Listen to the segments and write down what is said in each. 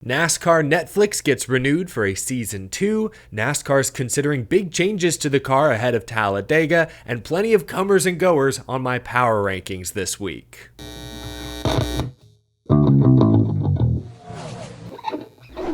NASCAR Netflix gets renewed for a season 2. NASCAR's considering big changes to the car ahead of Talladega, and plenty of comers and goers on my power rankings this week.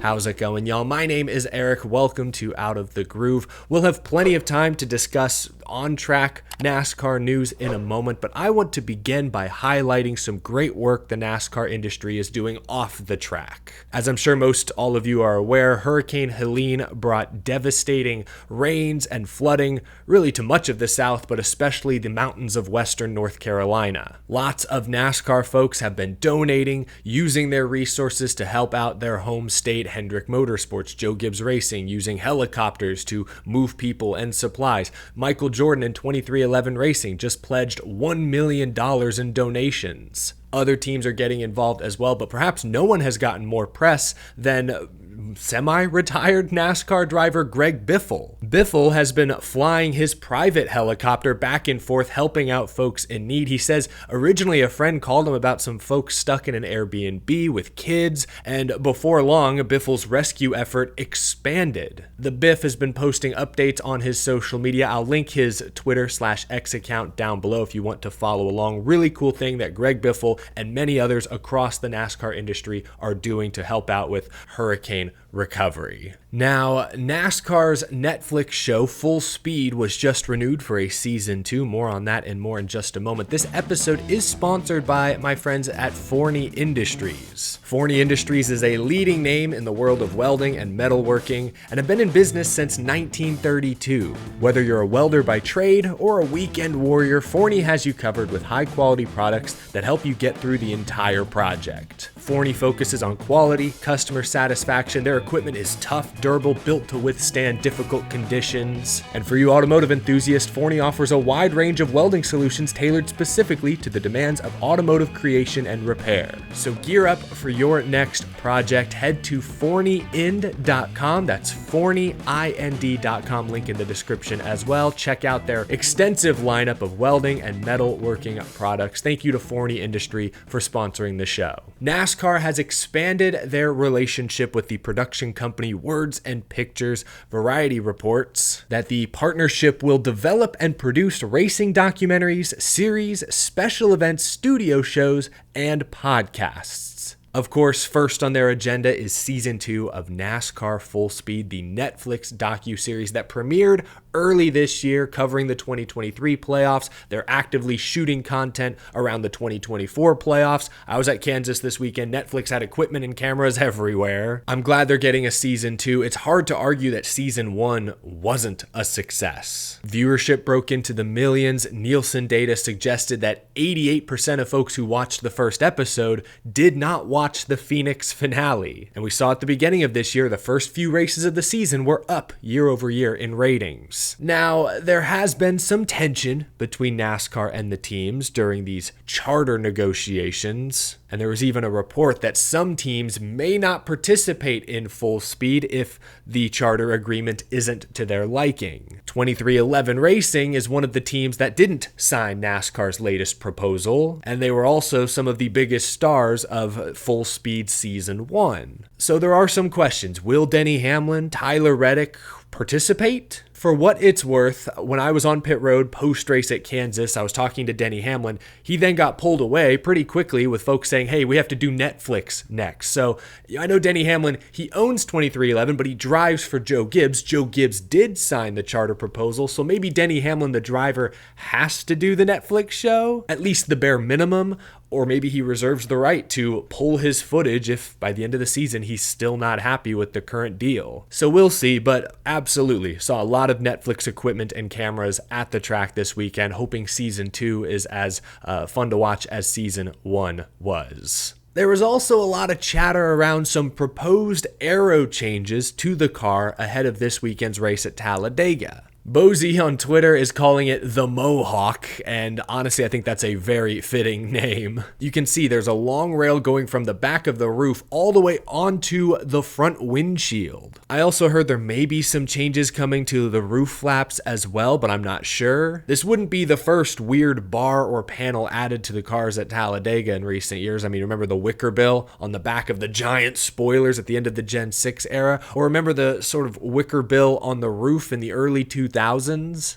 How's it going, y'all? My name is Eric. Welcome to Out of the Groove. We'll have plenty of time to discuss on-track NASCAR news in a moment, but I want to begin by highlighting some great work the NASCAR industry is doing off the track. As I'm sure most all of you are aware, Hurricane Helene brought devastating rains and flooding really to much of the South, but especially the mountains of western North Carolina. Lots of NASCAR folks have been donating, using their resources to help out their home state. Hendrick Motorsports, Joe Gibbs Racing, using helicopters to move people and supplies. Michael Jordan in 2311 Racing just pledged $1 million in donations. Other teams are getting involved as well, but perhaps no one has gotten more press than semi-retired NASCAR driver Greg Biffle. Biffle has been flying his private helicopter back and forth helping out folks in need. He says originally a friend called him about some folks stuck in an Airbnb with kids, and before long, Biffle's rescue effort expanded. The Biff has been posting updates on his social media. I'll link his Twitter/X account down below if you want to follow along. Really cool thing that Greg Biffle and many others across the NASCAR industry are doing to help out with hurricane recovery. Now, NASCAR's Netflix show Full Speed was just renewed for a season 2. More on that and more in just a moment. This episode is sponsored by my friends at Forney Industries. Forney Industries is a leading name in the world of welding and metalworking and have been in business since 1932. Whether you're a welder by trade or a weekend warrior, Forney has you covered with high-quality products that help you get through the entire project. Forney focuses on quality, customer satisfaction. Their equipment is tough, durable, built to withstand difficult conditions. And for you automotive enthusiasts, Forney offers a wide range of welding solutions tailored specifically to the demands of automotive creation and repair. So gear up for your next project. Head to forneyind.com. That's forneyind.com. Link in the description as well. Check out their extensive lineup of welding and metalworking products. Thank you to Forney Industry for sponsoring the show. NASCAR has expanded their relationship with the production company Words and Pictures. Variety reports that the partnership will develop and produce racing documentaries, series, special events, studio shows, and podcasts. Of course, first on their agenda is Season 2 of NASCAR Full Speed, the Netflix docuseries that premiered early this year covering the 2023 playoffs. They're actively shooting content around the 2024 playoffs. I was at Kansas this weekend. Netflix had equipment and cameras everywhere. I'm glad they're getting a Season 2. It's hard to argue that Season 1 wasn't a success. Viewership broke into the millions. Nielsen data suggested that 88% of folks who watched the first episode did not watch the Phoenix finale. And we saw at the beginning of this year, the first few races of the season were up year over year in ratings. Now, there has been some tension between NASCAR and the teams during these charter negotiations, and there was even a report that some teams may not participate in Full Speed if the charter agreement isn't to their liking. 2311 Racing is one of the teams that didn't sign NASCAR's latest proposal, and they were also some of the biggest stars of Full Speed Season 1. So there are some questions. Will Denny Hamlin, Tyler Reddick participate? For what it's worth, when I was on pit road post-race at Kansas, I was talking to Denny Hamlin. He then got pulled away pretty quickly with folks saying, hey, we have to do Netflix next. So I know Denny Hamlin, he owns 2311, but he drives for Joe Gibbs. Joe Gibbs did sign the charter proposal, so maybe Denny Hamlin, the driver, has to do the Netflix show, at least the bare minimum, or maybe he reserves the right to pull his footage if by the end of the season he's still not happy with the current deal. So we'll see, but absolutely saw a lot of Netflix equipment and cameras at the track this weekend, hoping Season 2 is as fun to watch as Season 1 was. There was also a lot of chatter around some proposed Aero changes to the car ahead of this weekend's race at Talladega. Bozi on Twitter is calling it the Mohawk, and honestly, I think that's a very fitting name. You can see there's a long rail going from the back of the roof all the way onto the front windshield. I also heard there may be some changes coming to the roof flaps as well, but I'm not sure. This wouldn't be the first weird bar or panel added to the cars at Talladega in recent years. I mean, remember the wicker bill on the back of the giant spoilers at the end of the Gen 6 era? Or remember the sort of wicker bill on the roof in the early 2000s?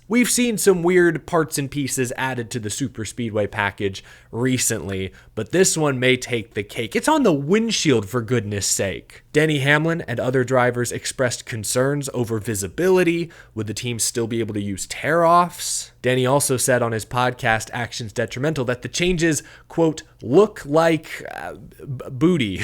We've seen some weird parts and pieces added to the super speedway package recently, but this one may take the cake. It's on the windshield, for goodness sake. Denny Hamlin and other drivers expressed concerns over visibility. Would the team still be able to use tear-offs? Denny also said on his podcast, Actions Detrimental, that the changes, quote, look like booty.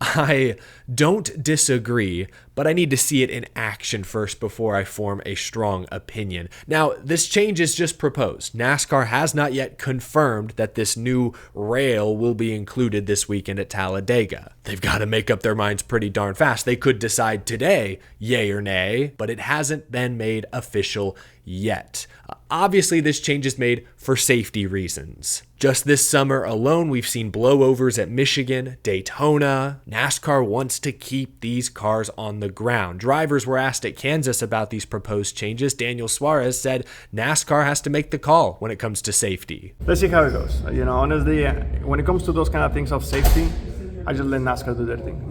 I don't disagree, but I need to see it in action first before I form a strong opinion. Now, this change is just proposed. NASCAR has not yet confirmed that this new rail will be included this weekend at Talladega. They've got to make up their minds pretty darn fast. They could decide today, yay or nay, but it hasn't been made official yet. Obviously, this change is made for safety reasons. Just this summer alone, we've seen blowovers at Michigan, Daytona. NASCAR wants to keep these cars on the ground. Drivers were asked at Kansas about these proposed changes. Daniel Suarez said NASCAR has to make the call when it comes to safety. Let's see how it goes. Honestly, when it comes to those kind of things of safety, I just let NASCAR do their thing.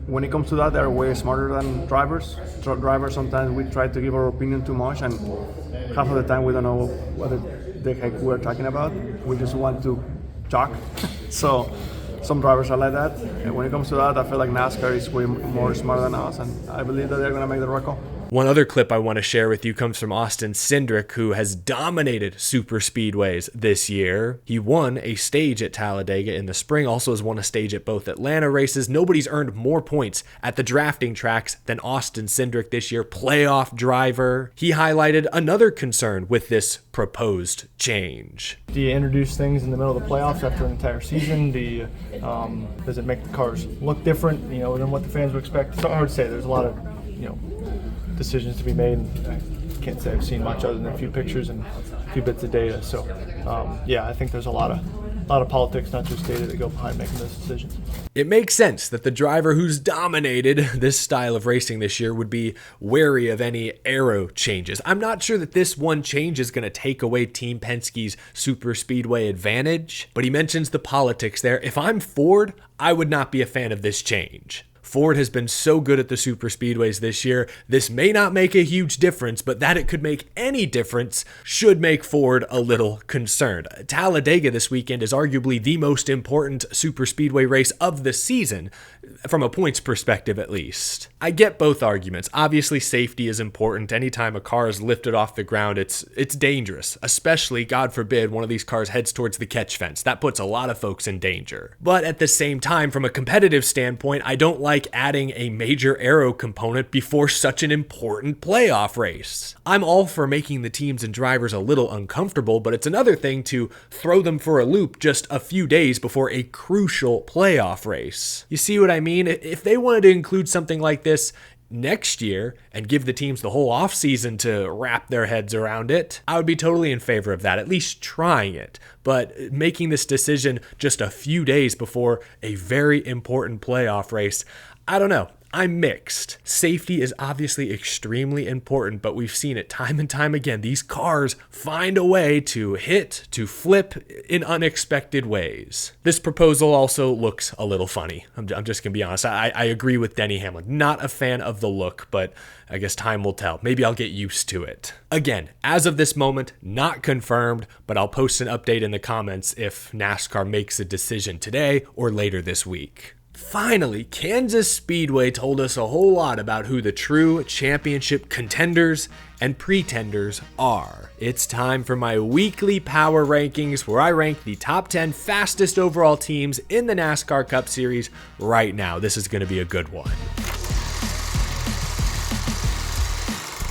When it comes to that, they're way smarter than drivers. Drivers, sometimes we try to give our opinion too much, and half of the time we don't know what the heck we're talking about. We just want to talk. So some drivers are like that. And when it comes to that, I feel like NASCAR is way more smarter than us, and I believe that they're going to make the right call. One other clip I want to share with you comes from Austin Cindric, who has dominated super speedways this year. He won a stage at Talladega in the spring, also has won a stage at both Atlanta races. Nobody's earned more points at the drafting tracks than Austin Cindric this year, playoff driver. He highlighted another concern with this proposed change. Do you introduce things in the middle of the playoffs after an entire season? Does it make the cars look different, than what the fans would expect? So I would say there's a lot of, decisions to be made. I can't say I've seen much other than a few pictures and a few bits of data. So, I think there's a lot of politics, not just data, that go behind making those decisions. It makes sense that the driver who's dominated this style of racing this year would be wary of any Aero changes. I'm not sure that this one change is going to take away Team Penske's super speedway advantage, but he mentions the politics there. If I'm Ford, I would not be a fan of this change. Ford has been so good at the super speedways this year. This may not make a huge difference, but that it could make any difference should make Ford a little concerned. Talladega this weekend is arguably the most important super speedway race of the season, from a points perspective at least. I get both arguments. Obviously, safety is important. Anytime a car is lifted off the ground, it's dangerous, especially, God forbid, one of these cars heads towards the catch fence. That puts a lot of folks in danger. But at the same time, from a competitive standpoint, I don't like adding a major Aero component before such an important playoff race. I'm all for making the teams and drivers a little uncomfortable, but it's another thing to throw them for a loop just a few days before a crucial playoff race. You see what I mean? If they wanted to include something like this next year and give the teams the whole offseason to wrap their heads around it, I would be totally in favor of that, at least trying it. But making this decision just a few days before a very important playoff race, I don't know. I'm mixed. Safety is obviously extremely important, but we've seen it time and time again. These cars find a way to hit, to flip in unexpected ways. This proposal also looks a little funny. I'm just going to be honest. I agree with Denny Hamlin. Not a fan of the look, but I guess time will tell. Maybe I'll get used to it. Again, as of this moment, not confirmed, but I'll post an update in the comments if NASCAR makes a decision today or later this week. Finally, Kansas Speedway told us a whole lot about who the true championship contenders and pretenders are. It's time for my weekly power rankings, where I rank the top 10 fastest overall teams in the NASCAR Cup Series right now. This is going to be a good one.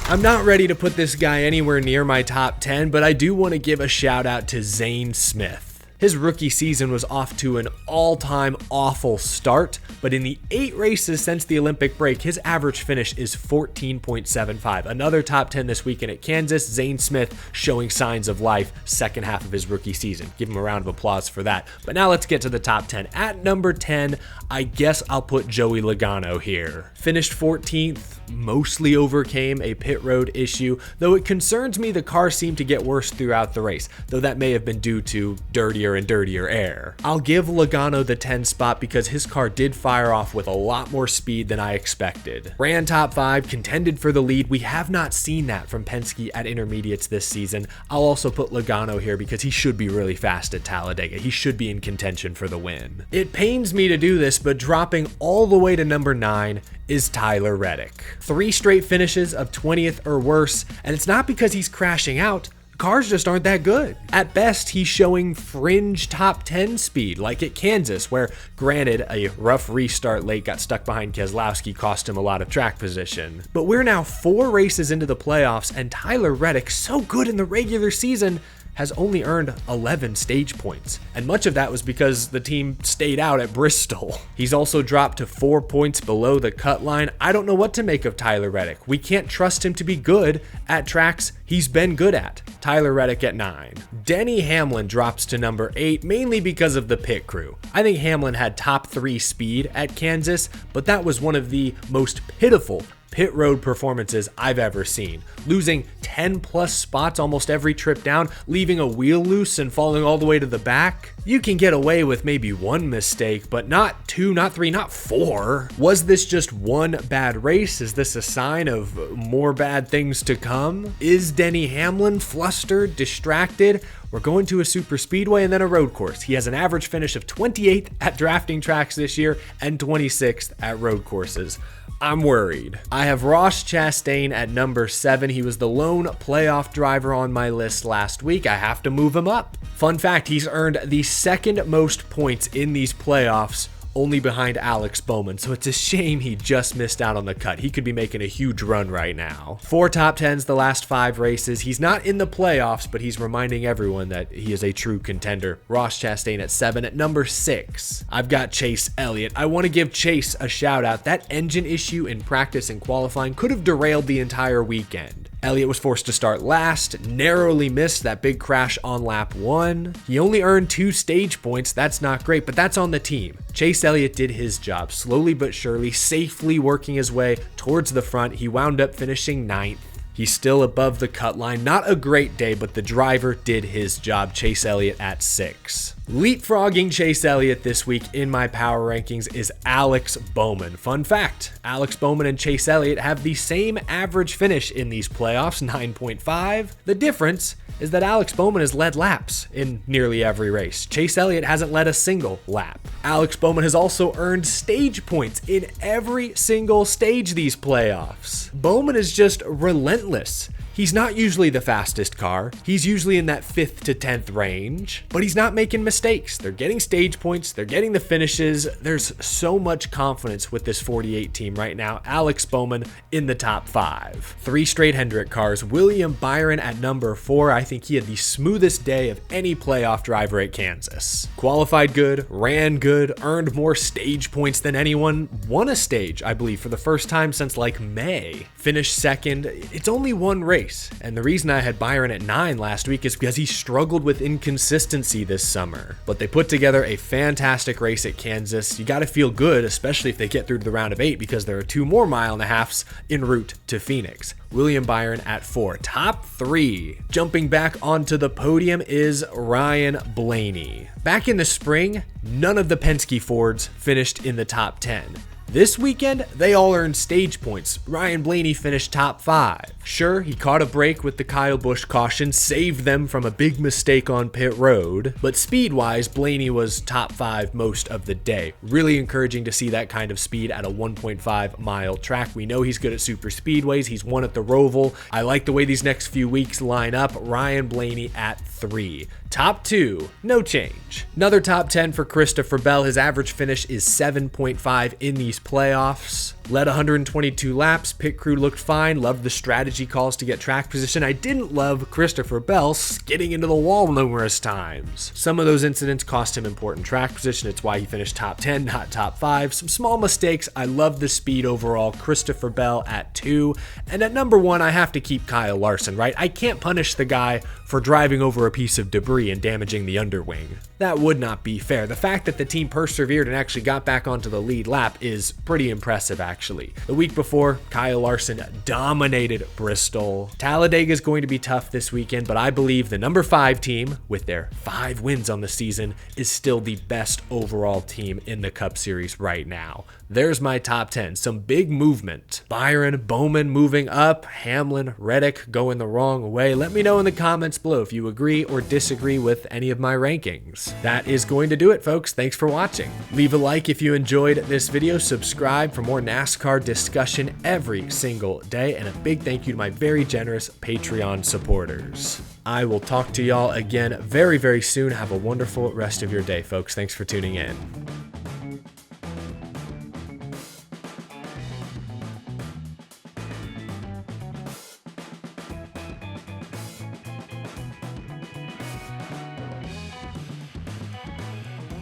I'm not ready to put this guy anywhere near my top 10, but I do want to give a shout out to Zane Smith. His rookie season was off to an all-time awful start, but in the 8 races since the Olympic break, his average finish is 14.75. Another top 10 this weekend at Kansas. Zane Smith showing signs of life second half of his rookie season. Give him a round of applause for that. But now let's get to the top 10. At number 10, I guess I'll put Joey Logano here. Finished 14th, mostly overcame a pit road issue, though it concerns me the car seemed to get worse throughout the race, though that may have been due to dirtier and dirtier air. I'll give Logano the 10 spot because his car did fire off with a lot more speed than I expected. Ran top 5, contended for the lead. We have not seen that from Penske at intermediates this season. I'll also put Logano here because he should be really fast at Talladega. He should be in contention for the win. It pains me to do this, but dropping all the way to number 9 is Tyler Reddick. 3 straight finishes of 20th or worse, and it's not because he's crashing out. Cars just aren't that good. At best, he's showing fringe top 10 speed, like at Kansas, where granted, a rough restart late got stuck behind Keselowski, cost him a lot of track position. But we're now 4 races into the playoffs, and Tyler Reddick, so good in the regular season, has only earned 11 stage points, and much of that was because the team stayed out at Bristol. He's also dropped to 4 points below the cut line. I don't know what to make of Tyler Reddick. We can't trust him to be good at tracks he's been good at. Tyler Reddick at 9. Denny Hamlin drops to number 8, mainly because of the pit crew. I think Hamlin had top 3 speed at Kansas, but that was one of the most pitiful pit road performances I've ever seen. Losing 10 plus spots almost every trip down, leaving a wheel loose and falling all the way to the back. You can get away with maybe 1 mistake, but not 2, not 3, not 4. Was this just one bad race? Is this a sign of more bad things to come? Is Denny Hamlin flustered, distracted? We're going to a super speedway and then a road course. He has an average finish of 28th at drafting tracks this year and 26th at road courses. I'm worried. I have Ross Chastain at number 7. He was the lone playoff driver on my list last week. I have to move him up. Fun fact, he's earned the 2nd most points in these playoffs, only behind Alex Bowman, so it's a shame he just missed out on the cut. He could be making a huge run right now. 4 top 10s the last 5 races. He's not in the playoffs, but he's reminding everyone that he is a true contender. Ross Chastain at 7. At number 6, I've got Chase Elliott. I want to give Chase a shout out. That engine issue in practice and qualifying could have derailed the entire weekend. Elliott was forced to start last, narrowly missed that big crash on lap 1. He only earned 2 stage points. That's not great, but that's on the team. Chase Elliott did his job, slowly but surely, safely working his way towards the front. He wound up finishing 9th. He's still above the cut line. Not a great day, but the driver did his job. Chase Elliott at 6. Leapfrogging Chase Elliott this week in my power rankings is Alex Bowman. Fun fact, Alex Bowman and Chase Elliott have the same average finish in these playoffs, 9.5. The difference is that Alex Bowman has led laps in nearly every race. Chase Elliott hasn't led a single lap. Alex Bowman has also earned stage points in every single stage these playoffs. Bowman is just relentless. He's not usually the fastest car. He's usually in that 5th to 10th range, but he's not making mistakes. They're getting stage points. They're getting the finishes. There's so much confidence with this 48 team right now. Alex Bowman in the top 5. 3 straight Hendrick cars. William Byron at number 4. I think he had the smoothest day of any playoff driver at Kansas. Qualified good, ran good, earned more stage points than anyone. Won a stage, I believe, for the first time since like May. Finished 2nd. It's only 1 race. And the reason I had Byron at 9 last week is because he struggled with inconsistency this summer. But they put together a fantastic race at Kansas. You got to feel good, especially if they get through to the round of 8, because there are 2 more 1.5 miles en route to Phoenix. William Byron at 4. Top 3. Jumping back onto the podium is Ryan Blaney. Back in the spring, none of the Penske Fords finished in the top 10. This weekend, they all earned stage points. Ryan Blaney finished top 5. Sure, he caught a break with the Kyle Busch caution, saved them from a big mistake on pit road, but speed-wise, Blaney was top 5 most of the day. Really encouraging to see that kind of speed at a 1.5 mile track. We know he's good at super speedways. He's won at the Roval. I like the way these next few weeks line up. Ryan Blaney at 3. Top 2, no change. Another top 10 for Christopher Bell. His average finish is 7.5 in these playoffs. Led 122 laps, pit crew looked fine, loved the strategy calls to get track position. I didn't love Christopher Bell skidding into the wall numerous times. Some of those incidents cost him important track position. It's why he finished top 10, not top 5. Some small mistakes. I love the speed overall. Christopher Bell at 2. And at number 1, I have to keep Kyle Larson, right? I can't punish the guy for driving over a piece of debris and damaging the underwing. That would not be fair. The fact that the team persevered and actually got back onto the lead lap is pretty impressive, actually. The week before, Kyle Larson dominated Bristol. Talladega is going to be tough this weekend, but I believe the number 5 team, with their 5 wins on the season, is still the best overall team in the Cup Series right now. There's my top 10. Some big movement. Byron, Bowman moving up, Hamlin, Reddick going the wrong way. Let me know in the comments below if you agree or disagree with any of my rankings. That is going to do it, folks. Thanks for watching. Leave a like if you enjoyed this video. Subscribe for more NASCAR discussion every single day. And a big thank you to my very generous Patreon supporters. I will talk to y'all again very, very soon. Have a wonderful rest of your day, folks. Thanks for tuning in.